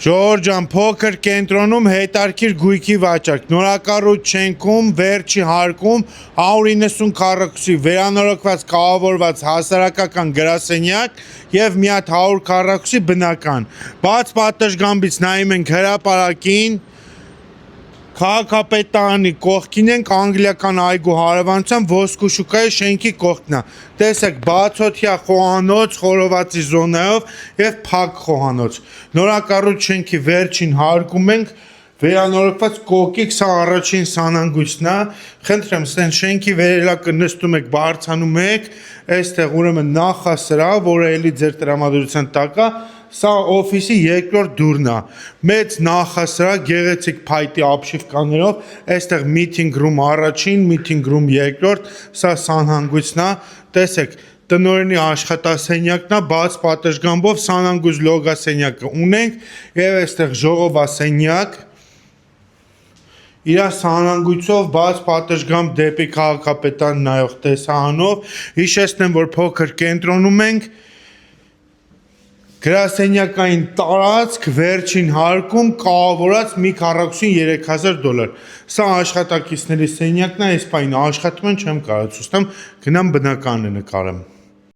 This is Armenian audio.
Ժողովուրդ ջան, փոքր կենտրոնում հետարքիր գույքի վաճառք, նորակառույց շենքում վերջի հարկում 190 քառակուսի վերանորոգված կառավարված հասարակական գրասենյակ եւ մի հատ 100 քառակուսի բնական։ Բաց պատշգամբից նայում ենք հրապարակին, քաղաքապետարանի կողքին ենք, անգլիական այգու հարևանությամբ ոսկու շուկայի շենքի կողքն է։ Տեսեք, բացօթյա խոհանոց խորովածի զոնայով եւ փակ խոհանոց։ Նորակառույց շենքի վերջին հարկում ենք վերանորոգված կոկիկ, սա առաջին սանանգույցն է։ Խնդրեմ, ստեն շենքի վերելակը նստում եք, բարձանում եք, այստեղ ուրեմն նախասրահ, որը էլի ձեր տրամադրության տակ է, սա օֆիսի երկրորդ դուռն է։ Մեծ նախասրահ, գեղեցիկ փայտի ապշիվկաներով, այստեղ meeting room առաջին, meeting room երկրորդ, սա սանհանգույցն է, տեսեք, տնօրենի աշխատասենյակն է, բաց պատշգամբով սանհանգույց լոգասենյակը ունենք եւ այստեղ ժողովասենյակ իր սանհանգույցով բաց պատշգամբ դեպի քաղաքապետարան նայող տեսարանով, հիշեցնեմ, որ փոքր կենտրոնում ենք, գրասենյակային տարածք վերջին հարկում կառավարած մի քառակուսին $3000։ Սա աշխատակիցների սենյակն է, այս պայն աշխատում են, չեմ կարող ցույց տամ, գնամ բնականը նկարեմ։